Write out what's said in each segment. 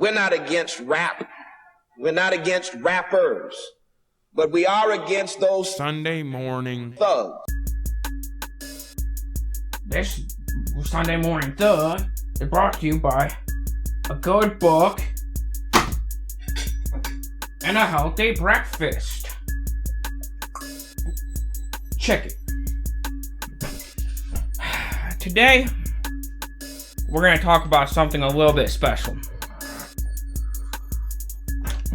We're not against rap. We're not against rappers. But we are against those Sunday morning thugs. This Sunday Morning Thug is brought to you by a good book and a healthy breakfast. Check it. Today, we're going to talk about something a little bit special.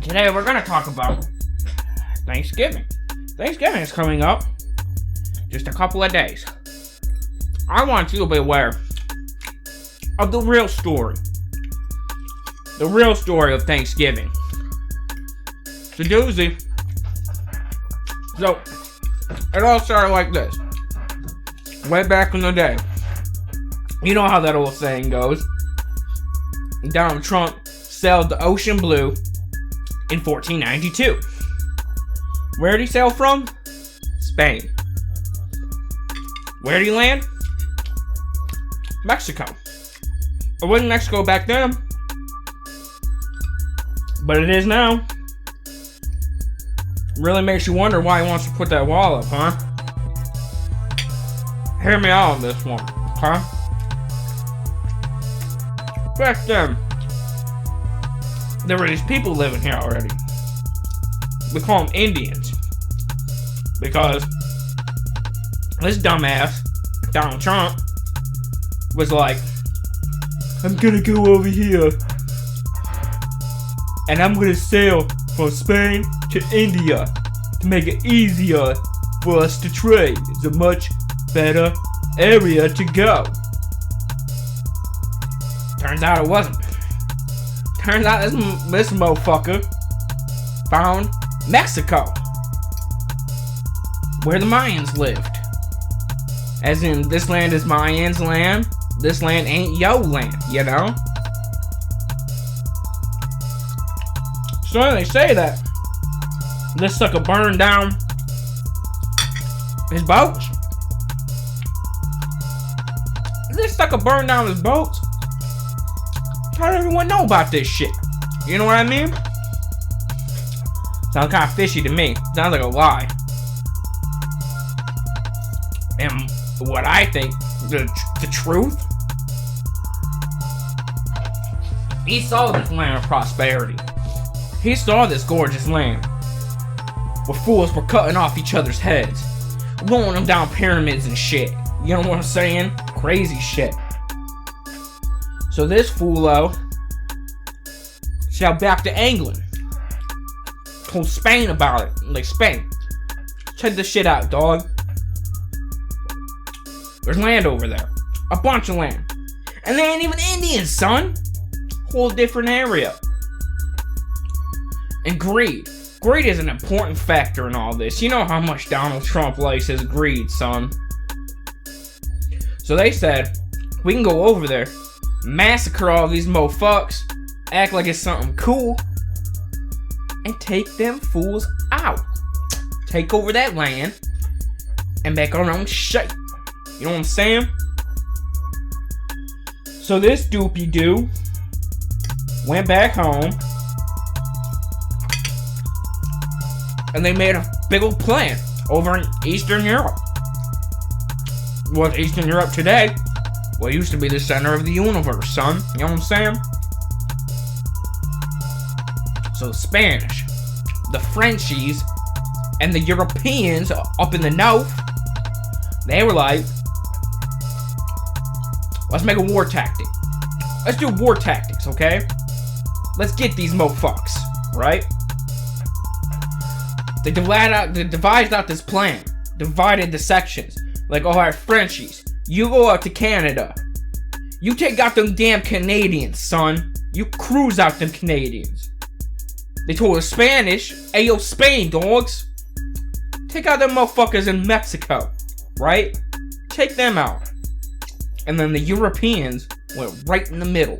Today, we're going to talk about Thanksgiving. Thanksgiving is coming up just a couple of days. I want you to be aware of the real story. The real story of Thanksgiving. It's a doozy. So, it all started like this. Way back in the day. You know how that old saying goes. Donald Trump sailed the ocean blue in 1492. Where did he sail from? Spain. Where did he land? Mexico. It wasn't Mexico back then, but it is now. Really makes you wonder why he wants to put that wall up, huh? Hear me out on this one, huh? Back then, there were these people living here already. We call them Indians. Because this dumbass, Donald Trump, was like, I'm gonna go over here and I'm gonna sail from Spain to India to make it easier for us to trade. It's a much better area to go. Turns out it wasn't. Turns out this motherfucker found Mexico, where the Mayans lived. As in, this land is Mayans' land. This land ain't yo land, you know? So they say that this sucker burned down his boats. This sucker burned down his boats. How did everyone know about this shit? You know what I mean? Sounds kind of fishy to me. Sounds like a lie. And what I think, the truth, he saw this land of prosperity. He saw this gorgeous land where fools were cutting off each other's heads, rolling them down pyramids and shit. You know what I'm saying? Crazy shit. So this foolo sailed back to England. Told Spain about it. Like, Spain, check this shit out, dog. There's land over there. A bunch of land. And they ain't even Indians, son. Whole different area. And greed. Greed is an important factor in all this. You know how much Donald Trump likes his greed, son. So they said, we can go over there, massacre all these motherfuckers, act like it's something cool, and take them fools out. Take over that land and make our own shit. You know what I'm saying? So this doopy-doo went back home and they made a big old plan over in Eastern Europe. What's Eastern Europe today? Well, it used to be the center of the universe, son. You know what I'm saying? So the Spanish, the Frenchies, and the Europeans up in the north, they were like, let's make a war tactic. Let's do war tactics, okay? Let's get these motherfuckers, right? They devised out this plan. Divided the sections. Like, alright, Frenchies, you go out to Canada. You take out them damn Canadians, son. You cruise out them Canadians. They told the Spanish, hey yo, Spain, dogs. Take out them motherfuckers in Mexico, right? Take them out. And then the Europeans went right in the middle.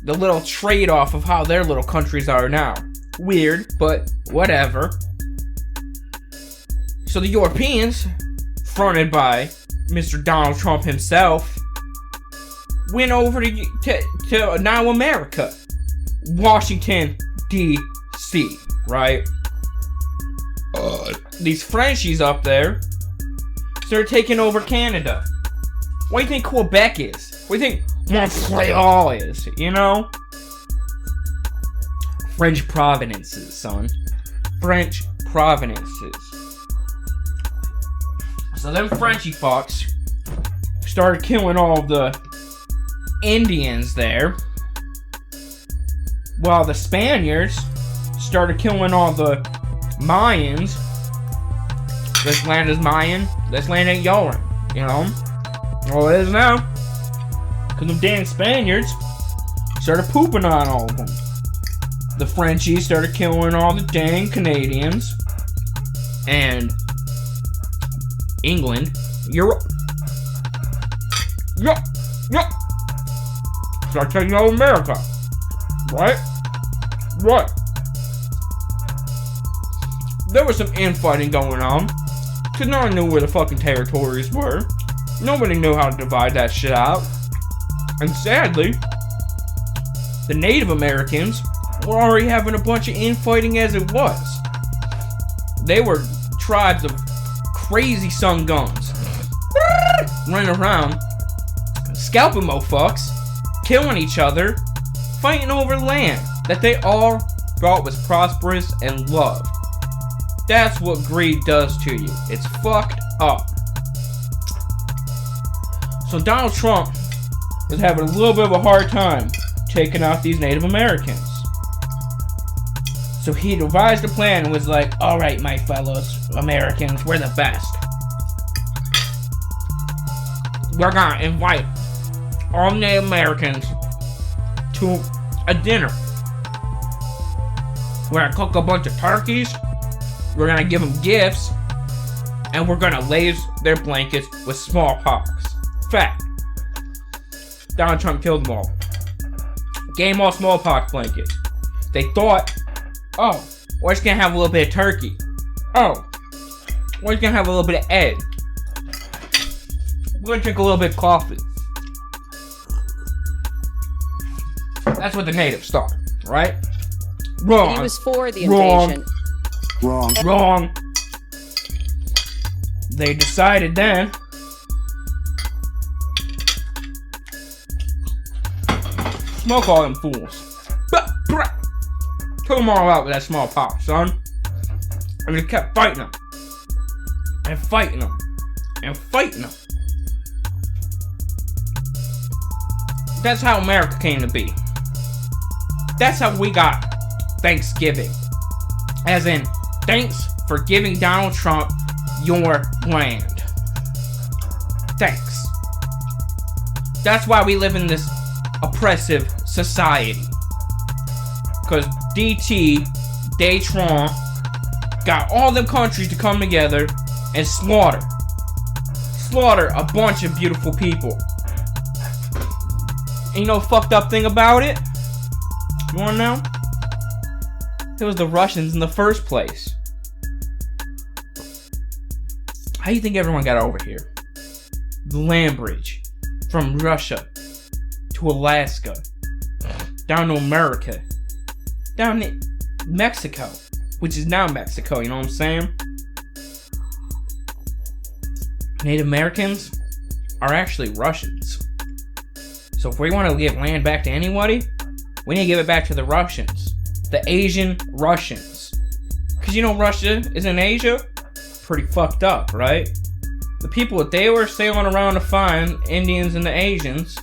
The little trade-off of how their little countries are now. Weird, but whatever. So the Europeans, fronted by Mr. Donald Trump himself, went over to now America, Washington, D.C., right? These Frenchies up there started taking over Canada. What do you think Quebec is? What do you think Montreal is, you know? French provinces, son. French provinces. So them Frenchy fucks started killing all the Indians there, while the Spaniards started killing all the Mayans. This land is Mayan. This land ain't yours, you know? Well, it is now. Because them damn Spaniards started pooping on all of them. The Frenchies started killing all the dang Canadians. And England, Europe. Yup. Start taking over America. Right? There was some infighting going on. Because no one knew where the fucking territories were. Nobody knew how to divide that shit out. And sadly, the Native Americans were already having a bunch of infighting as it was. They were tribes of crazy sun guns. Running around, scalping mofucks, killing each other, fighting over land that they all thought was prosperous and loved. That's what greed does to you. It's fucked up. So Donald Trump was having a little bit of a hard time taking out these Native Americans. So he devised a plan and was like, alright, my fellows Americans, we're the best. We're gonna invite all Native Americans to a dinner. We're gonna cook a bunch of turkeys. We're gonna give them gifts. And we're gonna lace their blankets with smallpox. Fact. Donald Trump killed them all. Gave them all smallpox blankets. They thought, oh, we're just gonna have a little bit of turkey. Oh, we're just gonna have a little bit of egg. We're gonna drink a little bit of coffee. That's what the natives thought, right? Wrong. He was for the invasion. Wrong. They decided then smoke all them fools. Took them all out with that smallpox, son. And they kept fighting them. And fighting them. And fighting them. That's how America came to be. That's how we got Thanksgiving. As in, thanks for giving Donald Trump your land. Thanks. That's why we live in this oppressive society. Because DT, Datron, got all them countries to come together and slaughter a bunch of beautiful people. And you know the fucked up thing about it? You wanna know? It was the Russians in the first place. How do you think everyone got over here? The land bridge. From Russia to Alaska. Down to America. Down to Mexico. Which is now Mexico, you know what I'm saying? Native Americans are actually Russians. So if we want to give land back to anybody, we need to give it back to the Russians. The Asian Russians. Because you know Russia is in Asia? Pretty fucked up, right? The people that they were sailing around to find, Indians and the Asians,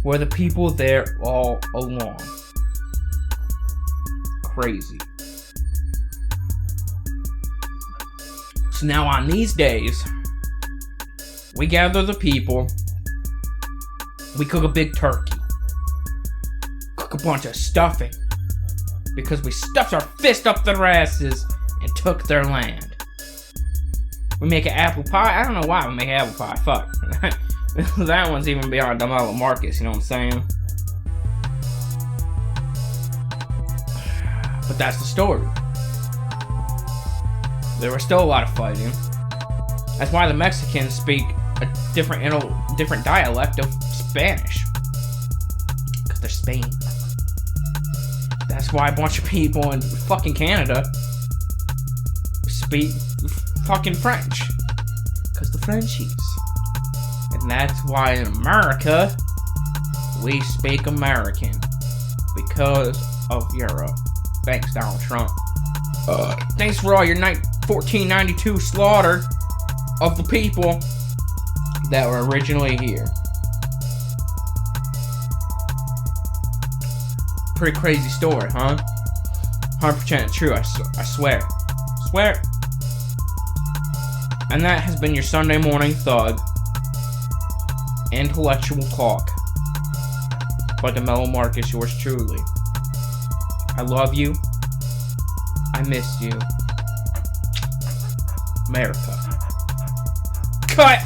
were the people there all along. Crazy. So now on these days, we gather the people, we cook a big turkey, cook a bunch of stuffing, because we stuffed our fist up their asses and took their land. We make an apple pie. I don't know why we make apple pie. Fuck. That one's even beyond Demelo Marcus, you know what I'm saying? But that's the story. There was still a lot of fighting. That's why the Mexicans speak a different dialect of Spanish. after Spain. That's why a bunch of people in fucking Canada speak fucking French. Because the Frenchies. And that's why in America, we speak American. Because of Europe. Thanks, Donald Trump. Thanks for all your 1492 slaughter of the people that were originally here. Pretty crazy story, huh? 100% true, I swear. Swear. And that has been your Sunday morning thug. Intellectual talk. By Demelo Marcus, yours truly. I love you. I miss you. America. Cut!